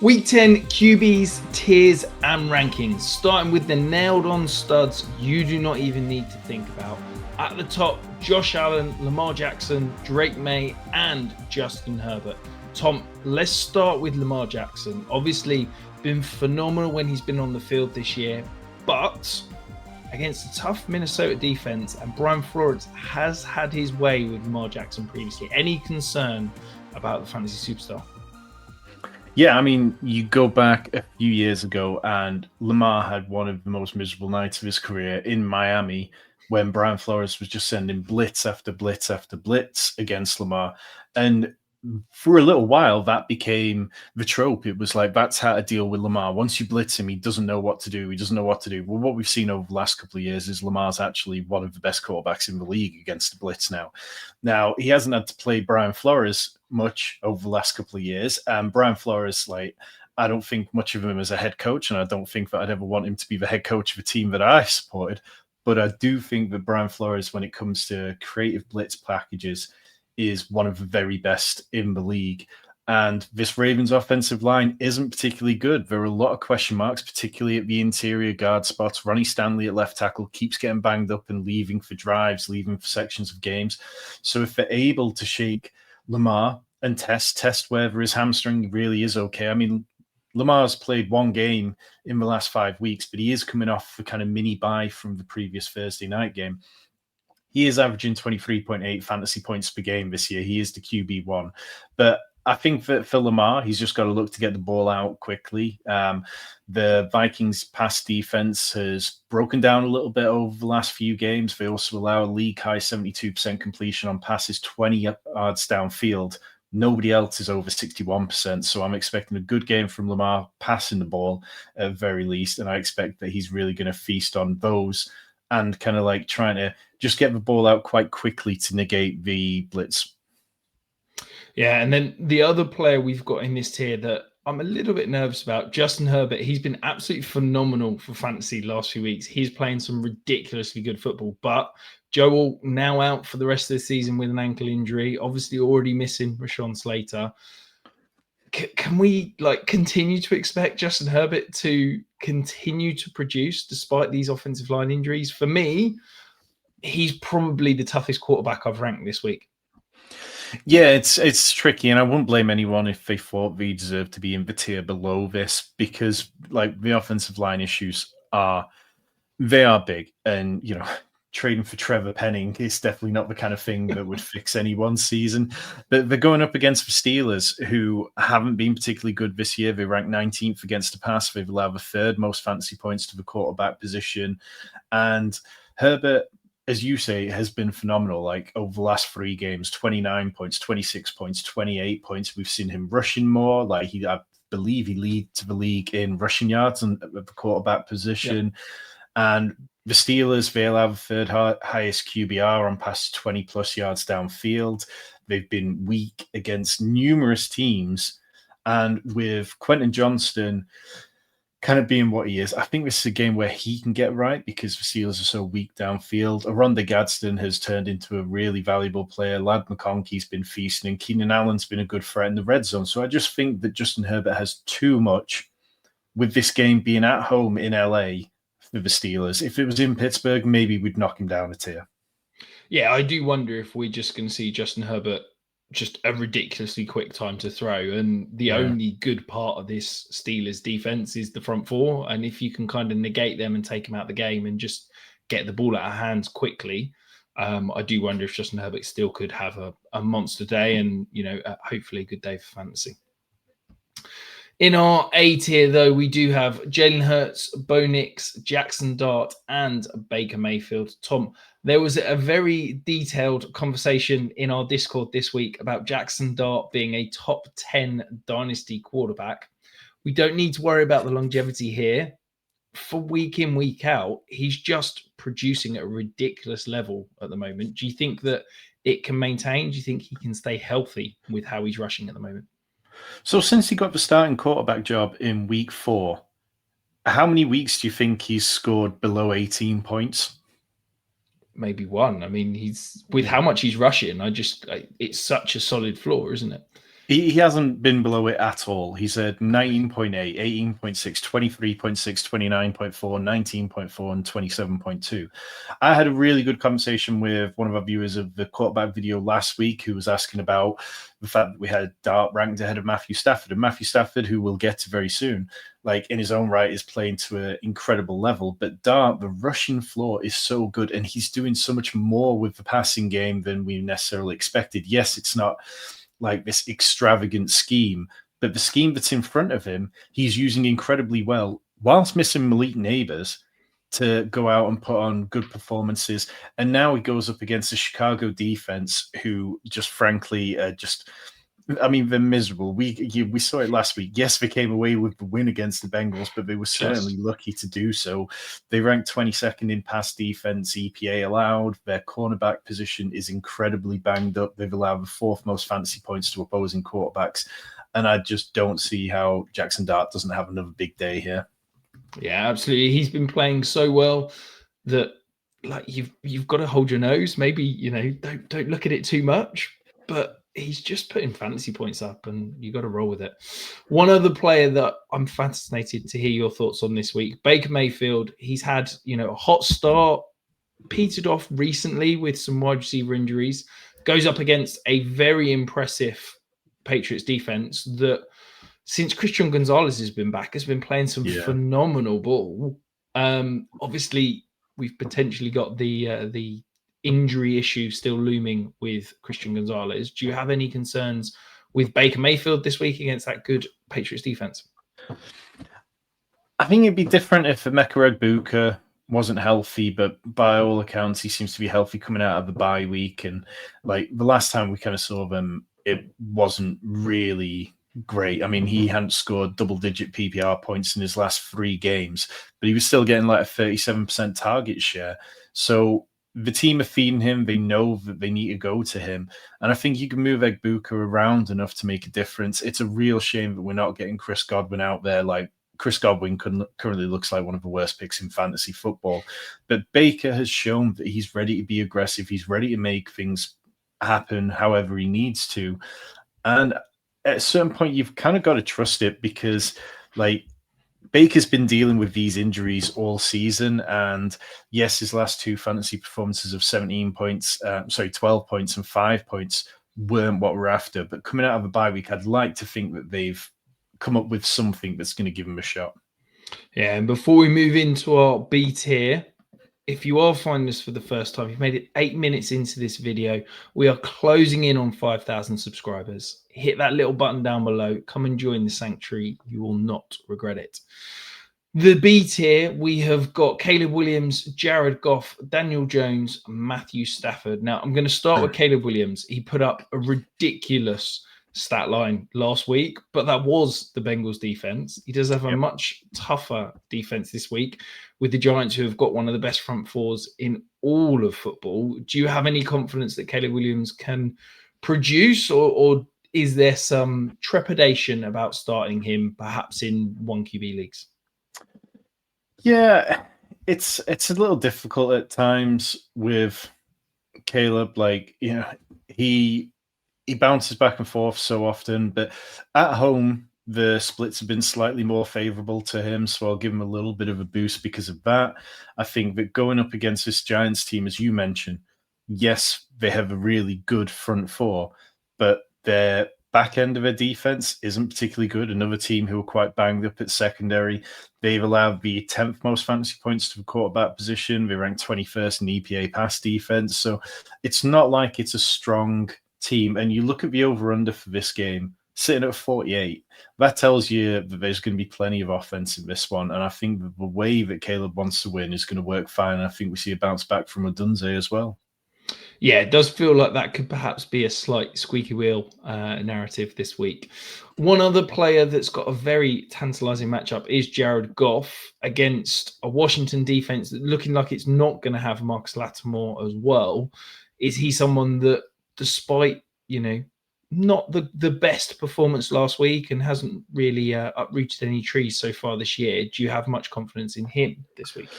Week 10 QBs, tiers, and rankings. Starting with the nailed-on studs you do not even need to think about. At the top, Josh Allen, Lamar Jackson, Drake May, and Justin Herbert. Tom, let's start with Lamar Jackson. Obviously, been phenomenal when he's been on the field this year, but against a tough Minnesota defense, and Brian Flores has had his way with Lamar Jackson previously. Any concern about the fantasy superstar? Yeah, I mean, you go back a few years ago and Lamar had one of the most miserable nights of his career in Miami when Brian Flores was just sending blitz after blitz after blitz against Lamar. And for a little while, that became the trope. It was like, that's how to deal with Lamar. Once you blitz him, he doesn't know what to do. He doesn't know what to do. Well, what we've seen over the last couple of years is Lamar's actually one of the best quarterbacks in the league against the blitz now. Now, he hasn't had to play Brian Flores much over the last couple of years. And Brian Flores, I don't think much of him as a head coach, and I don't think that I'd ever want him to be the head coach of a team that I supported. But I do think that Brian Flores, when it comes to creative blitz packages, is one of the very best in the league. And this Ravens offensive line isn't particularly good. There are a lot of question marks, particularly at the interior guard spots. Ronnie Stanley at left tackle keeps getting banged up and leaving for drives, leaving for sections of games. So if they're able to shake Lamar and test whether his hamstring really is okay. I mean, Lamar's played one game in the last 5 weeks, but he is coming off the kind of mini bye from the previous Thursday night game. He is averaging 23.8 fantasy points per game this year. He is the QB1. But I think that for Lamar, he's just got to look to get the ball out quickly. The Vikings' pass defense has broken down a little bit over the last few games. They also allow a league-high 72% completion on passes 20 yards downfield. Nobody else is over 61%. So I'm expecting a good game from Lamar passing the ball at very least. And I expect that he's really going to feast on those and kind of like trying to just get the ball out quite quickly to negate the blitz. Yeah, and then the other player we've got in this tier that I'm a little bit nervous about, Justin Herbert. He's been absolutely phenomenal for fantasy last few weeks. He's playing some ridiculously good football, but Joel now out for the rest of the season with an ankle injury, obviously already missing Rashawn Slater. Can we continue to expect Justin Herbert to continue to produce despite these offensive line injuries? For me, he's probably the toughest quarterback I've ranked this week. Yeah, it's tricky, and I wouldn't blame anyone if they thought they deserved to be in the tier below this, because the offensive line issues are big, and trading for Trevor Penning is definitely not the kind of thing that would fix anyone's season. But they're going up against the Steelers, who haven't been particularly good this year. They rank 19th against the pass. They've allowed the third most fantasy points to the quarterback position. And Herbert, as you say, has been phenomenal. Over the last 3 games, 29 points, 26 points, 28 points. We've seen him rushing more. I believe he leads the league in rushing yards and at the quarterback position. Yeah. And the Steelers, they'll have third highest QBR on past 20-plus yards downfield. They've been weak against numerous teams. And with Quentin Johnston kind of being what he is, I think this is a game where he can get right because the Steelers are so weak downfield. Aronda Gadsden has turned into a really valuable player. Ladd McConkey's been feasting, and Keenan Allen's been a good threat in the red zone. So I just think that Justin Herbert has too much with this game being at home in LA for the Steelers. If it was in Pittsburgh, maybe we'd knock him down a tier. Yeah, I do wonder if we're just going to see Justin Herbert just a ridiculously quick time to throw. And the only good part of this Steelers defense is the front four. And if you can kind of negate them and take them out of the game and just get the ball out of hands quickly, I do wonder if Justin Herbert still could have a monster day and, hopefully a good day for fantasy. In our A tier, though, we do have Jalen Hurts, Bo Nix, Jaxson Dart, and Baker Mayfield. Tom, there was a very detailed conversation in our Discord this week about Jaxson Dart being a top 10 Dynasty quarterback. We don't need to worry about the longevity here. For week in, week out, he's just producing at a ridiculous level at the moment. Do you think that it can maintain? Do you think he can stay healthy with how he's rushing at the moment? So since he got the starting quarterback job in week 4, how many weeks do you think he's scored below 18 points? Maybe 1. I mean, he's with how much he's rushing. It's such a solid floor, isn't it? He hasn't been below it at all. He's at 19.8, 18.6, 23.6, 29.4, 19.4, and 27.2. I had a really good conversation with one of our viewers of the quarterback video last week who was asking about the fact that we had Dart ranked ahead of Matthew Stafford. And Matthew Stafford, who we'll get to very soon, like in his own right, is playing to an incredible level. But Dart, the rushing floor is so good, and he's doing so much more with the passing game than we necessarily expected. Yes, it's not like this extravagant scheme, but the scheme that's in front of him, he's using incredibly well, whilst missing Malik Neighbors to go out and put on good performances. And now he goes up against the Chicago defense, who just frankly, they're miserable. We saw it last week. Yes, they came away with the win against the Bengals, but they were certainly lucky to do so. They ranked 22nd in pass defense, EPA allowed. Their cornerback position is incredibly banged up. They've allowed the fourth most fantasy points to opposing quarterbacks. And I just don't see how Jaxson Dart doesn't have another big day here. Yeah, absolutely. He's been playing so well that like you've got to hold your nose. Maybe, don't look at it too much, but he's just putting fantasy points up and you got to roll with it. One other player that I'm fascinated to hear your thoughts on this week, Baker Mayfield. He's had, a hot start, petered off recently with some wide receiver injuries, goes up against a very impressive Patriots defense that since Christian Gonzalez has been back, has been playing some phenomenal ball. Obviously, we've potentially got the injury issue still looming with Christian Gonzalez. Do you have any concerns with Baker Mayfield this week against that good Patriots defense? I think it'd be different if Emeka Egbuka wasn't healthy, but by all accounts, he seems to be healthy coming out of the bye week. And like the last time we kind of saw them, it wasn't really great. I mean, he hadn't scored double-digit PPR points in his last 3 games, but he was still getting like a 37% target share. So the team are feeding him. They know that they need to go to him. And I think you can move Egbuka around enough to make a difference. It's a real shame that we're not getting Chris Godwin out there. Like Chris Godwin currently looks like one of the worst picks in fantasy football. But Baker has shown that he's ready to be aggressive. He's ready to make things happen however he needs to. And at a certain point, you've kind of got to trust it because, like, Baker's been dealing with these injuries all season. And yes, his last 2 fantasy performances of 12 points and 5 points weren't what we're after. But coming out of a bye week, I'd like to think that they've come up with something that's going to give him a shot. Yeah, and before we move into our B tier, if you are finding this for the first time, you've made it 8 minutes into this video. We are closing in on 5,000 subscribers. Hit that little button down below. Come and join the sanctuary. You will not regret it. The B tier, we have got Caleb Williams, Jared Goff, Daniel Jones, Matthew Stafford. Now, I'm going to start with Caleb Williams. He put up a ridiculous stat line last week, but that was the Bengals defense. He does have a much tougher defense this week with the Giants, who have got one of the best front fours in all of football. Do you have any confidence that Caleb Williams can produce, or is there some trepidation about starting him perhaps in 1 QB leagues? Yeah, it's a little difficult at times with Caleb. Like, he bounces back and forth so often, but at home, the splits have been slightly more favorable to him, so I'll give him a little bit of a boost because of that. I think that going up against this Giants team, as you mentioned, yes, they have a really good front 4, but their back end of their defense isn't particularly good. Another team who are quite banged up at secondary. They've allowed the 10th most fantasy points to the quarterback position. They rank 21st in EPA pass defense, so it's not like it's a strong team. And you look at the over-under for this game, sitting at 48, that tells you that there's going to be plenty of offense in this one. And I think that the way that Caleb wants to win is going to work fine. I think we see a bounce back from Odunze as well. Yeah, it does feel like that could perhaps be a slight squeaky wheel narrative this week. One other player that's got a very tantalizing matchup is Jared Goff against a Washington defense looking like it's not going to have Marcus Lattimore as well. Is he someone that, despite, not the best performance last week and hasn't really uprooted any trees so far this year, do you have much confidence in him this week?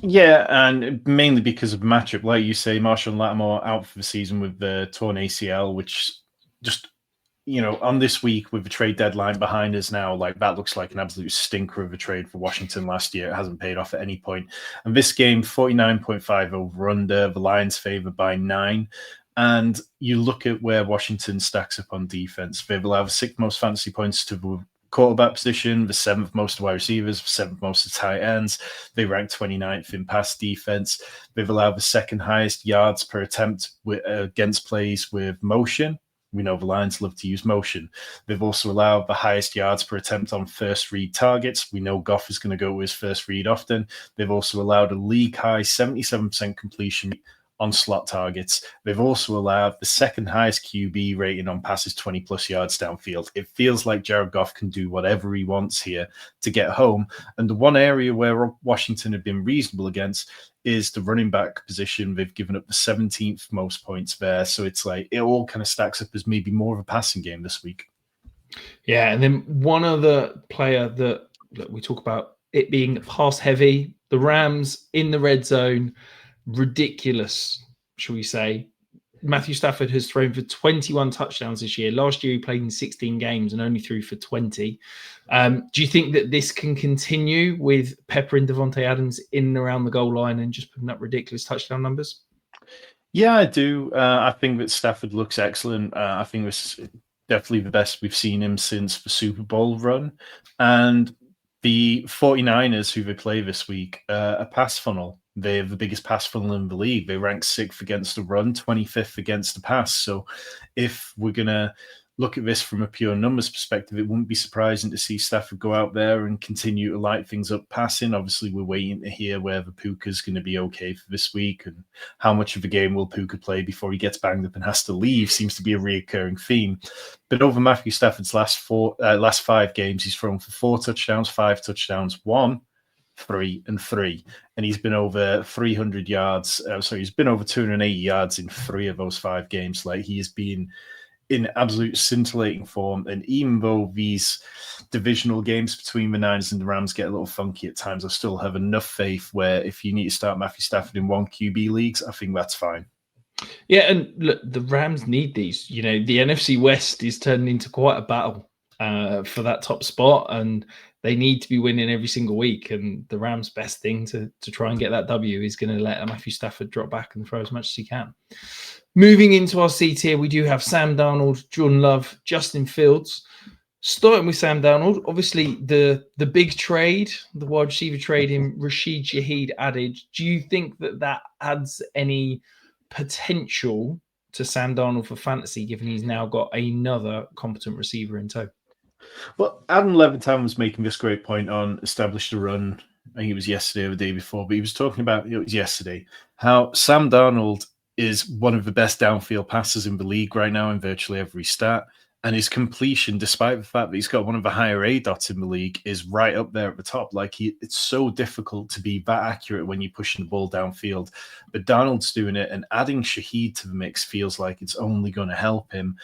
Yeah, and mainly because of matchup. Like you say, Marshall Lattimore out for the season with the torn ACL, which just on this week with the trade deadline behind us now, like that looks like an absolute stinker of a trade for Washington last year. It hasn't paid off at any point. And this game, 49.5 over under, the Lions favored by 9. And you look at where Washington stacks up on defense. They've allowed the 6th most fantasy points to the quarterback position, the 7th most wide receivers, the 7th most of tight ends. They rank 29th in pass defense. They've allowed the 2nd highest yards per attempt against plays with motion. We know the Lions love to use motion. They've also allowed the highest yards per attempt on first read targets. We know Goff is going to go with his first read often. They've also allowed a league high 77% completion on slot targets. They've also allowed the 2nd highest QB rating on passes 20 plus yards downfield. It feels like Jared Goff can do whatever he wants here to get home. And the one area where Washington have been reasonable against is the running back position. They've given up the 17th most points there. So it's like it all kind of stacks up as maybe more of a passing game this week. Yeah. And then one other player that we talk about it being pass heavy, the Rams in the red zone, ridiculous, shall we say. Matthew Stafford has thrown for 21 touchdowns this year. Last year, he played in 16 games and only threw for 20. Do you think that this can continue with Pepper and Devontae Adams in and around the goal line and just putting up ridiculous touchdown numbers? Yeah, I do. I think that Stafford looks excellent. I think this is definitely the best we've seen him since the Super Bowl run. And the 49ers, who they play this week, a pass funnel. They have the biggest pass funnel in the league. They rank 6th against the run, 25th against the pass. So if we're going to look at this from a pure numbers perspective, it wouldn't be surprising to see Stafford go out there and continue to light things up passing. Obviously, we're waiting to hear whether Puka's going to be okay for this week and how much of a game will Puka play before he gets banged up and has to leave seems to be a reoccurring theme. But over Matthew Stafford's last 5 games, he's thrown for 4 touchdowns, 5 touchdowns, 1, 3, and 3. And he's been over 300 yards. He's been over 280 yards in 3 of those 5 games. Like, he has been in absolute scintillating form. And even though these divisional games between the Niners and the Rams get a little funky at times, I still have enough faith where if you need to start Matthew Stafford in 1 QB leagues, I think that's fine. Yeah, and look, the Rams need these. The NFC West is turning into quite a battle for that top spot, and they need to be winning every single week. And the Rams' best thing to try and get that W is going to let Matthew Stafford drop back and throw as much as he can. Moving into our C tier, we do have Sam Darnold, Jordan Love, Justin Fields. Starting with Sam Darnold, obviously the big trade, the wide receiver trade in Rashid Shaheed added. Do you think that adds any potential to Sam Darnold for fantasy, given he's now got another competent receiver in tow? Well, Adam Levitan was making this great point on Establish the Run. I think it was yesterday or the day before, but he was talking about, it was yesterday, how Sam Darnold is one of the best downfield passers in the league right now in virtually every stat. And his completion, despite the fact that he's got one of the higher ADOTs in the league, is right up there at the top. Like, it's so difficult to be that accurate when you're pushing the ball downfield. But Darnold's doing it, and adding Shaheed to the mix feels like it's only going to help him.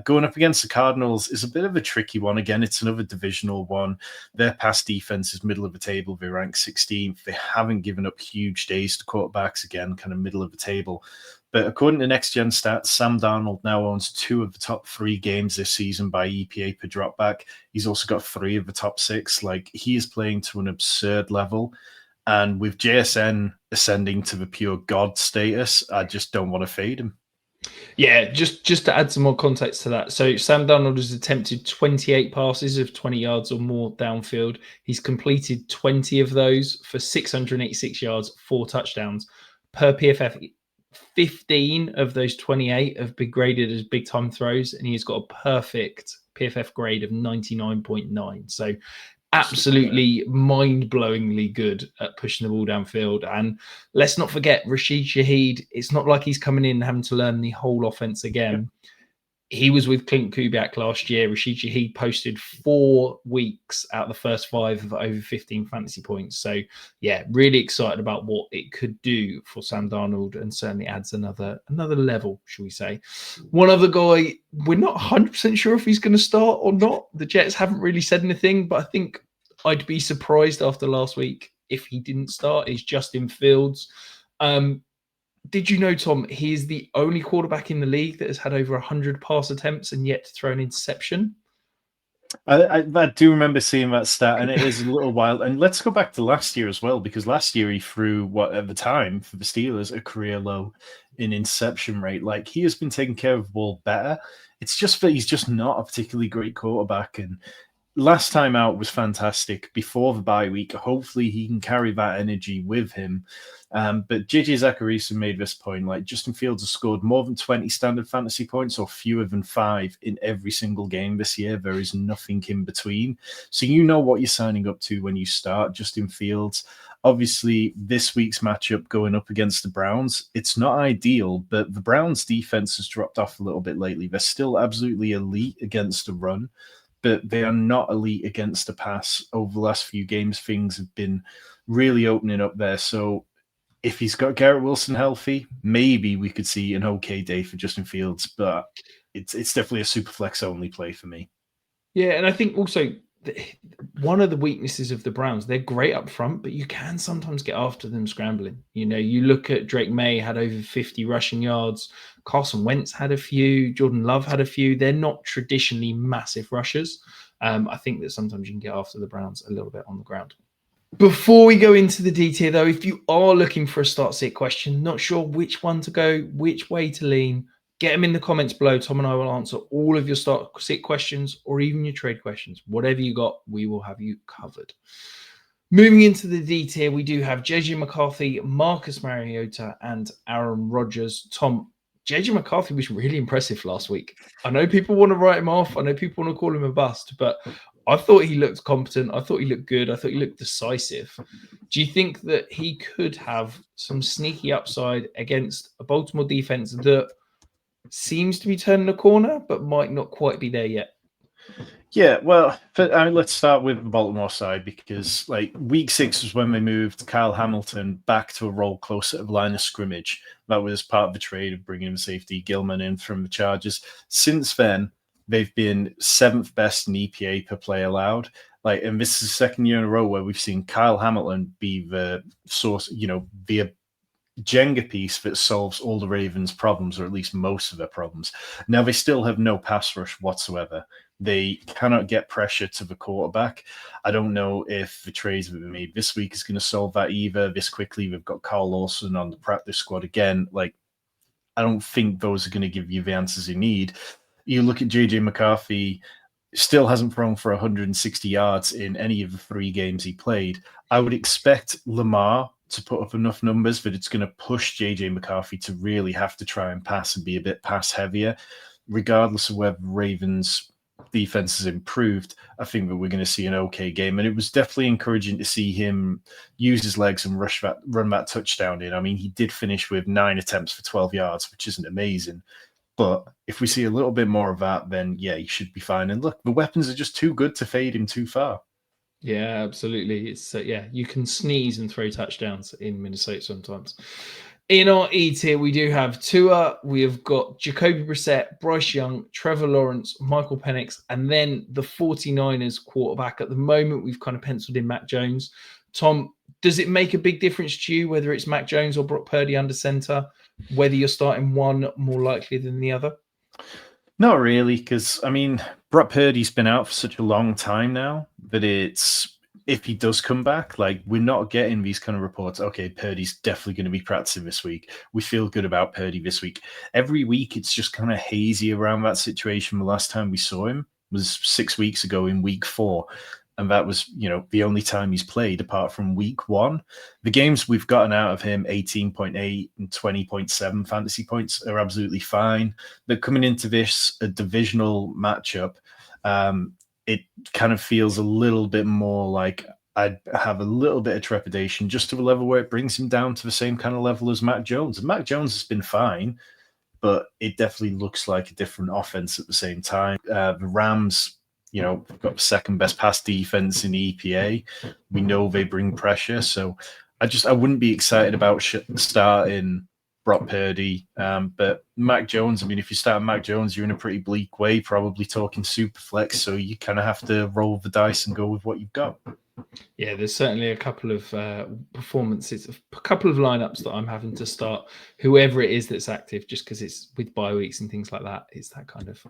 Going up against the Cardinals is a bit of a tricky one. Again, it's another divisional one. Their pass defense is middle of the table. They rank 16th. They haven't given up huge days to quarterbacks. Again, kind of middle of the table. But according to Next Gen Stats, Sam Darnold now owns 2 of the top 3 games this season by EPA per dropback. He's also got 3 of the top 6. Like, he is playing to an absurd level. And with JSN ascending to the pure God status, I just don't want to fade him. Yeah, just to add some more context to that. So Sam Darnold has attempted 28 passes of 20 yards or more downfield. He's completed 20 of those for 686 yards, 4 touchdowns. Per PFF, 15 of those 28 have been graded as big time throws, and he's got a perfect PFF grade of 99.9. So absolutely mind-blowingly good at pushing the ball downfield. And let's not forget Rashid Shaheed. It's not like he's coming in and having to learn the whole offense again. Yep. He was with Clint Kubiak last year. Rashid Shaheed posted 4 weeks out of the first 5 of over 15 fantasy points. So, yeah, really excited about what it could do for Sam Darnold, and certainly adds another level, shall we say. One other guy, we're not 100% sure if he's going to start or not. The Jets haven't really said anything, but I think I'd be surprised after last week if he didn't start, is Justin Fields. Did you know, Tom, he is the only quarterback in the league that has had over 100 pass attempts and yet to throw an interception? I do remember seeing that stat, and it is a little wild. And let's go back to last year as well, because last year he threw what at the time for the Steelers a career low in interception rate. Like, he has been taking care of the ball better. It's just that he's just not a particularly great quarterback. And last time out was fantastic before the bye week. Hopefully he can carry that energy with him. But JJ Zacharison made this point, like, Justin Fields has scored more than 20 standard fantasy points or fewer than 5 in every single game this year. There is nothing in between. So you know what you're signing up to when you start Justin Fields. Obviously, this week's matchup going up against the Browns, it's not ideal, but the Browns defense has dropped off a little bit lately. They're still absolutely elite against the run, but they are not elite against the pass. Over the last few games, things have been really opening up there. So if he's got Garrett Wilson healthy, maybe we could see an okay day for Justin Fields, but it's definitely a super flex only play for me. Yeah, and I think also one of the weaknesses of the Browns, they're great up front, but you can sometimes get after them scrambling. You know, you look at Drake May had over 50 rushing yards. Carson Wentz had a few. Jordan Love had a few. They're not traditionally massive rushers. I think that sometimes you can get after the Browns a little bit on the ground. Before we go into the detail, though, if you are looking for a start sit question, not sure which one to go, which way to lean, get them in the comments below. Tom and I will answer all of your start sit questions or even your trade questions. Whatever you got, we will have you covered. Moving into the detail, we do have JJ McCarthy, Marcus Mariota, and Aaron Rodgers. Tom, JJ McCarthy was really impressive last week. I know people want to write him off. I know people want to call him a bust, but I thought he looked competent. I thought he looked good. I thought he looked decisive. Do you think that he could have some sneaky upside against a Baltimore defense that seems to be turning a corner, but might not quite be there yet? Yeah, well, let's start with the Baltimore side, because like week 6 was when they moved Kyle Hamilton back to a role closer to the line of scrimmage. That was part of the trade of bringing in safety Gilman in from the Chargers. Since then, they've been 7th best in EPA per play allowed. Like, and this is the second year in a row where we've seen Kyle Hamilton be the source, the Jenga piece that solves all the Ravens' problems, or at least most of their problems. Now, they still have no pass rush whatsoever. They cannot get pressure to the quarterback. I don't know if the trades that we made this week is going to solve that either. This quickly, we've got Carl Lawson on the practice squad again. Like, I don't think those are going to give you the answers you need. You look at JJ McCarthy, still hasn't thrown for 160 yards in any of the 3 games he played. I would expect Lamar to put up enough numbers that it's going to push JJ McCarthy to really have to try and pass and be a bit pass heavier. Regardless of whether Ravens defense has improved, I think that we're going to see an okay game. And it was definitely encouraging to see him use his legs and run that touchdown in. I mean, he did finish with 9 attempts for 12 yards, which isn't amazing. But if we see a little bit more of that, then yeah, he should be fine. And look, the weapons are just too good to fade him too far. Yeah, absolutely. It's you can sneeze and throw touchdowns in Minnesota sometimes. In our E tier, we do have Tua, we have got Jacoby Brissett, Bryce Young, Trevor Lawrence, Michael Penix, and then the 49ers quarterback. At the moment, we've kind of penciled in Mac Jones. Tom, does it make a big difference to you whether it's Mac Jones or Brock Purdy under center, whether you're starting one more likely than the other? Not really, because, I mean, Brock Purdy's been out for such a long time now that if he does come back, like, we're not getting these kind of reports, okay, Purdy's definitely going to be practicing this week. We feel good about Purdy this week. Every week, it's just kind of hazy around that situation. The last time we saw him was 6 weeks ago in week 4. And that was, the only time he's played apart from week 1. The games we've gotten out of him, 18.8 and 20.7 fantasy points, are absolutely fine. But coming into this, a divisional matchup, it kind of feels a little bit more like I'd have a little bit of trepidation, just to a level where it brings him down to the same kind of level as Mac Jones. And Mac Jones has been fine, but it definitely looks like a different offense at the same time. The Rams, they've got the second best pass defense in the EPA. We know they bring pressure. So I wouldn't be excited about starting Brock Purdy. But Mac Jones, I mean, if you start Mac Jones, you're in a pretty bleak way, probably talking super flex. So you kind of have to roll the dice and go with what you've got. Yeah, there's certainly a couple of performances, a couple of lineups that I'm having to start whoever it is that's active, just because it's with bye weeks and things like that. It's that kind of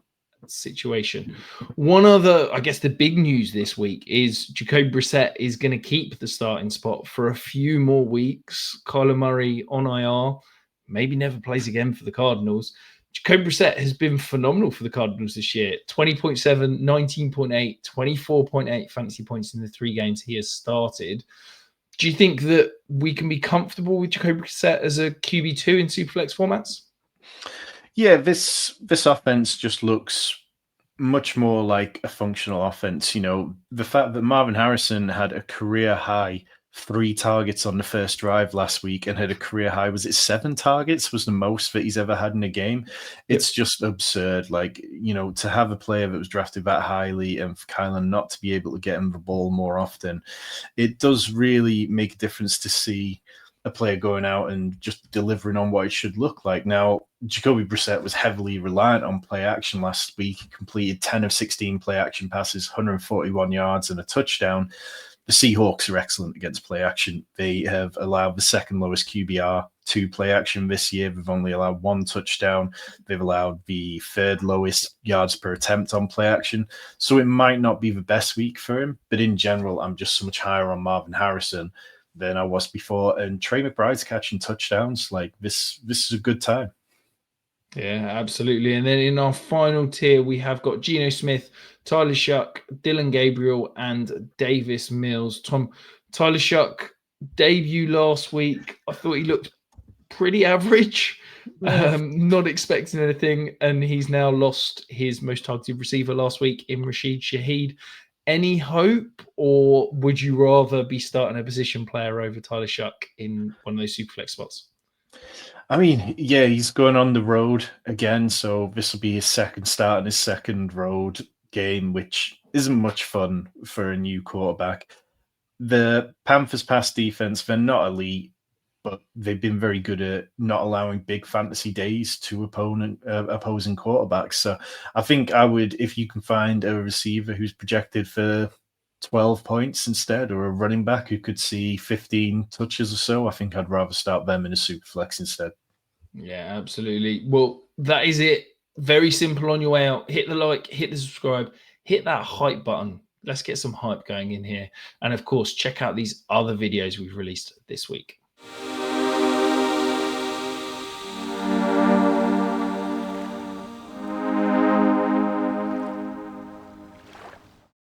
situation. One other, I guess, the big news this week is Jacoby Brissett is going to keep the starting spot for a few more weeks. Kyler Murray on IR, maybe never plays again for the Cardinals. Jacoby Brissett has been phenomenal for the Cardinals this year. 20.7, 19.8, 24.8 fantasy points in the 3 games he has started. Do you think that we can be comfortable with Jacoby Brissett as a QB2 in Superflex formats? Yeah, this offense just looks much more like a functional offense. You know, the fact that Marvin Harrison had a career high 3 targets on the first drive last week and had a career high, was it 7 targets was the most that he's ever had in a game? It's just absurd. Like, you know, to have a player that was drafted that highly and for Kylan not to be able to get him the ball more often, it does really make a difference to see a player going out and just delivering on what it should look like. Now, Jacoby Brissett was heavily reliant on play action last week. He completed 10 of 16 play action passes, 141 yards and a touchdown. The Seahawks are excellent against play action. They have allowed the second lowest QBR to play action this year. They've only allowed 1 touchdown. They've allowed the 3rd lowest yards per attempt on play action. So it might not be the best week for him, but in general, I'm just so much higher on Marvin Harrison than I was before. And Trey McBride's catching touchdowns. Like, this is a good time. Yeah, absolutely. And then in our final tier, we have got Geno Smith, Tyler Shuck, Dylan Gabriel, and Davis Mills. Tom, Tyler Shuck debut last week. I thought he looked pretty average. Not expecting anything. And he's now lost his most targeted receiver last week in Rashid Shaheed. Any hope, or would you rather be starting a position player over Tyler Shuck in one of those Superflex spots? I mean, yeah, he's going on the road again, so this will be his second start and his second road game, which isn't much fun for a new quarterback. The Panthers' pass defense, they're not elite, but they've been very good at not allowing big fantasy days to opposing quarterbacks. So I think I would, if you can find a receiver who's projected for 12 points instead, or a running back who could see 15 touches or so, I think I'd rather start them in a super flex instead. Yeah, absolutely. Well, that is it. Very simple on your way out. Hit the like, hit the subscribe, hit that hype button. Let's get some hype going in here. And of course, check out these other videos we've released this week.